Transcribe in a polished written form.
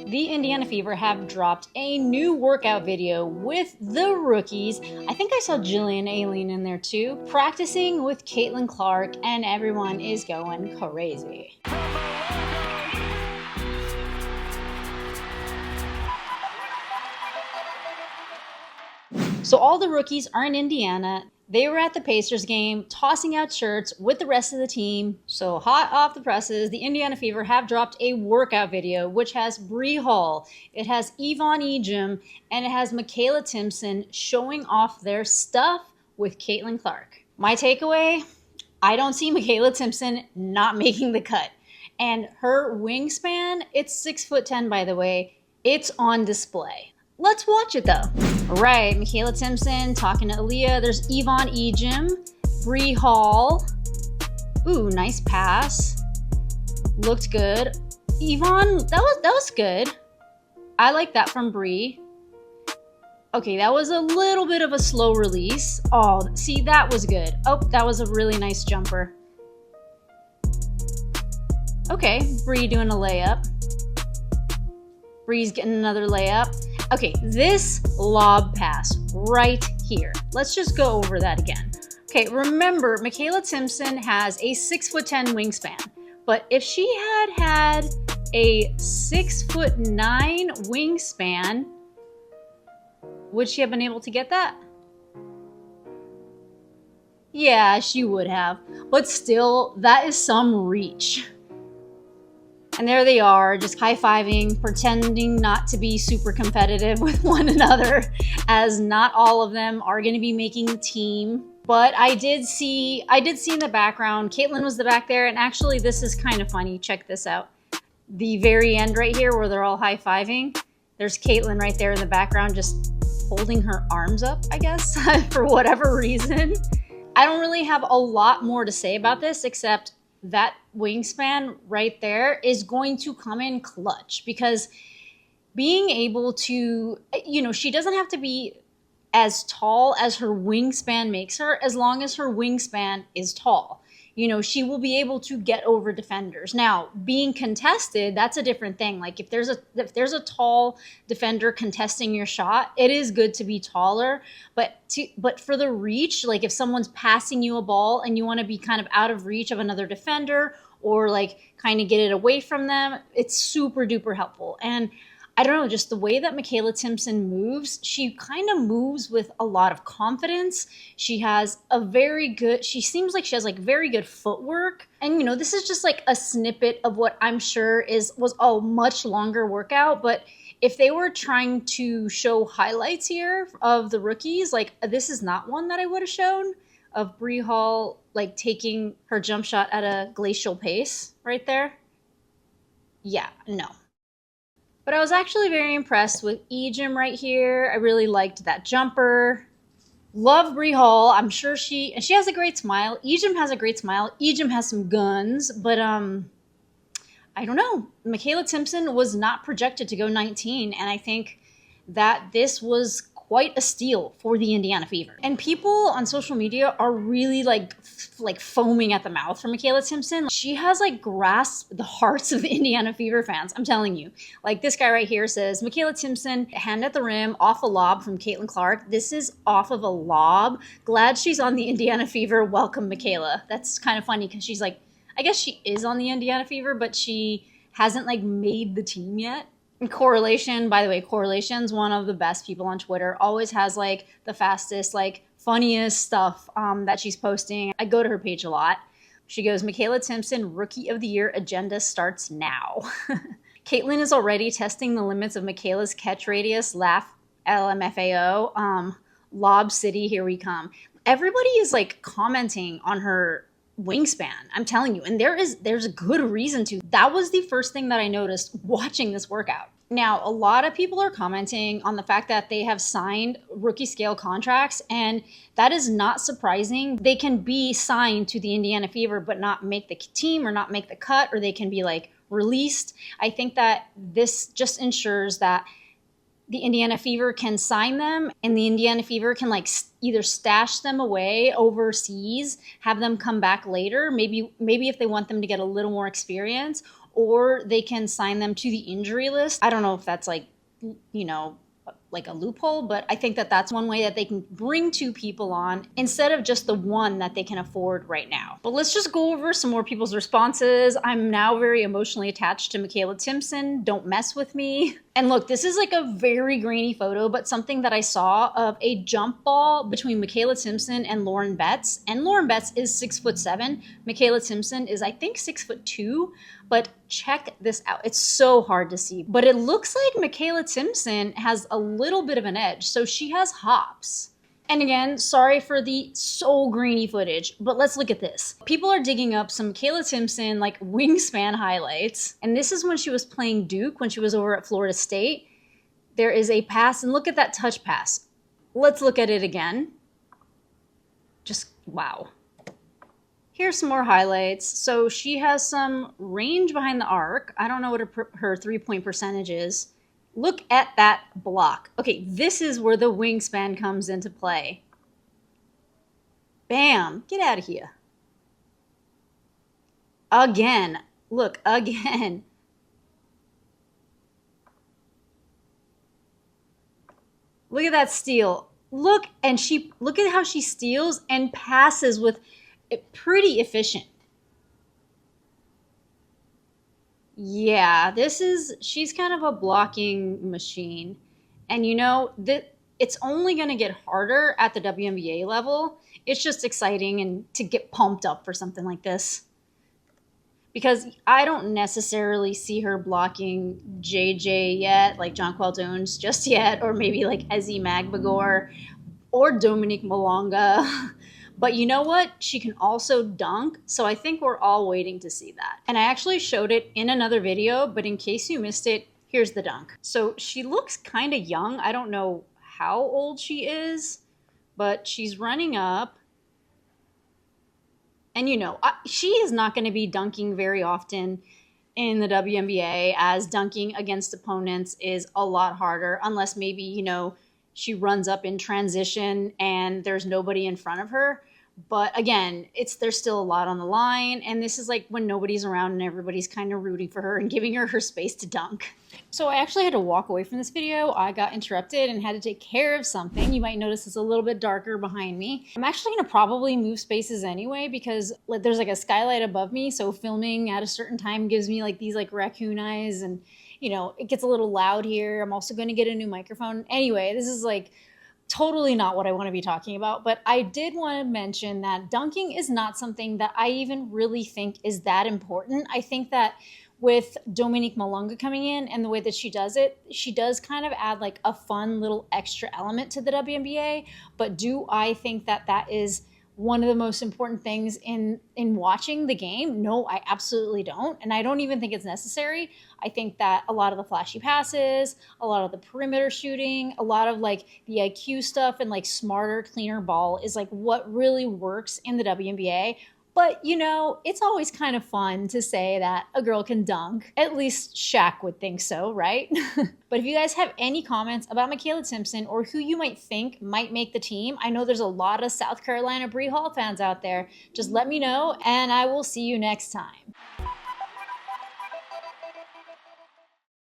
The Indiana Fever have dropped a new workout video with the rookies. I think I saw Jillian Aileen in there too, practicing with Caitlin Clark, and everyone is going crazy. So all the rookies are in Indiana. They were at the Pacers game, tossing out shirts with the rest of the team. So hot off the presses, the Indiana Fever have dropped a workout video, which has Bree Hall, it has Yvonne Ejim, and it has Makayla Timpson showing off their stuff with Caitlin Clark. My takeaway, I don't see Makayla Timpson not making the cut. And her wingspan, it's 6'10" by the way, it's on display. Let's watch it though. All right, Makayla Timpson talking to Aaliyah. There's Yvonne Ejim, Bree Hall. Ooh, nice pass. Looked good. Yvonne, that was good. I like that from Bree. Okay, that was a little bit of a slow release. Oh, see, that was good. Oh, that was a really nice jumper. Okay, Bree doing a layup. Bree's getting another layup. Okay, this lob pass right here. Let's just go over that again. Okay, remember, Makayla Timpson has a 6'10" wingspan, but if she had a 6'9" wingspan, would she have been able to get that? Yeah, she would have, but still, that is some reach. And there they are, just high-fiving, pretending not to be super competitive with one another, as not all of them are going to be making a team. But I did see in the background, Caitlin was back there, and actually this is kind of funny. Check this out. The very end right here where they're all high-fiving, there's Caitlin right there in the background just holding her arms up, I guess, for whatever reason. I don't really have a lot more to say about this except that wingspan right there is going to come in clutch, because being able to, she doesn't have to be as tall as her wingspan makes her, as long as her wingspan is tall. She will be able to get over defenders. Now, being contested, that's a different thing. Like if there's a tall defender contesting your shot, it is good to be taller. But for the reach, like if someone's passing you a ball and you want to be kind of out of reach of another defender or like kind of get it away from them, it's super duper helpful. And I don't know, just the way that Makayla Timpson moves, she kind of moves with a lot of confidence. She seems like she has like very good footwork. And this is just like a snippet of what I'm sure was a much longer workout. But if they were trying to show highlights here of the rookies, like this is not one that I would have shown, of Bree Hall like taking her jump shot at a glacial pace right there. Yeah, no. But I was actually very impressed with Ejim right here. I really liked that jumper. Love Bree Hall. I'm sure she has a great smile. Ejim has a great smile. Ejim has some guns, but I don't know. Makayla Timpson was not projected to go 19, and I think that this was quite a steal for the Indiana Fever. And people on social media are really like foaming at the mouth for Makayla Timpson. She has like grasped the hearts of the Indiana Fever fans. I'm telling you. Like this guy right here says, Makayla Timpson, hand at the rim, off a lob from Caitlin Clark. This is off of a lob. Glad she's on the Indiana Fever. Welcome, Makayla. That's kind of funny because she's like, I guess she is on the Indiana Fever, but she hasn't like made the team yet. And Correlation, by the way, Correlation's one of the best people on Twitter. Always has like the fastest, like funniest stuff that she's posting. I go to her page a lot. She goes, Makayla Timpson, Rookie of the Year agenda starts now. Caitlin is already testing the limits of Makayla's catch radius, laugh, LMFAO, Lob City, here we come. Everybody is like commenting on her wingspan, I'm telling you, and there's a good reason to. That was the first thing that I noticed watching this workout. Now, a lot of people are commenting on the fact that they have signed rookie scale contracts, and that is not surprising. They can be signed to the Indiana Fever but not make the team or not make the cut, or they can be like released. I think that this just ensures that the Indiana Fever can sign them, and the Indiana Fever can like either stash them away overseas, have them come back later, maybe if they want them to get a little more experience, or they can sign them to the injury list. I don't know if that's like, you know, like a loophole, but I think that that's one way that they can bring 2 people on instead of just the one that they can afford right now. But let's just go over some more people's responses. I'm now very emotionally attached to Makayla Timpson. Don't mess with me. And look, this is like a very grainy photo, but something that I saw of a jump ball between Makayla Timpson and Lauren Betts. And Lauren Betts is 6'7". Makayla Timpson is, I think, 6'2". But check this out. It's so hard to see. But it looks like Makayla Timpson has a little bit of an edge. So she has hops. And again, sorry for the so grainy footage, but let's look at this. People are digging up some Makayla Timpson like Wingspan highlights. And this is when she was playing Duke, when she was over at Florida State. There is a pass, and look at that touch pass. Let's look at it again. Just wow. Here's some more highlights. So she has some range behind the arc. I don't know what her 3-point percentage is. Look at that block. Okay, this is where the wingspan comes into play. Bam, get out of here. Again, look, again. Look at that steal. Look at how she steals and passes with pretty efficient. Yeah, she's kind of a blocking machine. And you know, it's only going to get harder at the WNBA level. It's just exciting and to get pumped up for something like this. Because I don't necessarily see her blocking JJ yet, like Jonquel Jones just yet, or maybe like Ejim Magbagor or Dominique Malonga. But you know what? She can also dunk, so I think we're all waiting to see that. And I actually showed it in another video, but in case you missed it, here's the dunk. So she looks kind of young. I don't know how old she is, but she's running up. And you know, she is not going to be dunking very often in the WNBA, as dunking against opponents is a lot harder, unless maybe, you know, she runs up in transition and there's nobody in front of her. But again, there's still a lot on the line, and this is like when nobody's around and everybody's kind of rooting for her and giving her space to dunk. So I actually had to walk away from this video. I got interrupted and had to take care of something. You might notice it's a little bit darker behind me. I'm actually gonna probably move spaces anyway because there's like a skylight above me, so filming at a certain time gives me like these like raccoon eyes, and you know, it gets a little loud here. I'm also gonna get a new microphone. Anyway, this is like totally not what I want to be talking about, but I did want to mention that dunking is not something that I even really think is that important. I think that with Dominique Malonga coming in and the way that she does it, she does kind of add like a fun little extra element to the WNBA, but do I think that that is one of the most important things in watching the game? No, I absolutely don't. And I don't even think it's necessary. I think that a lot of the flashy passes, a lot of the perimeter shooting, a lot of like the IQ stuff and like smarter, cleaner ball is like what really works in the WNBA. But, you know, it's always kind of fun to say that a girl can dunk. At least Shaq would think so, right? But if you guys have any comments about Makayla Timpson or who you might think might make the team, I know there's a lot of South Carolina Bree Hall fans out there. Just let me know, and I will see you next time.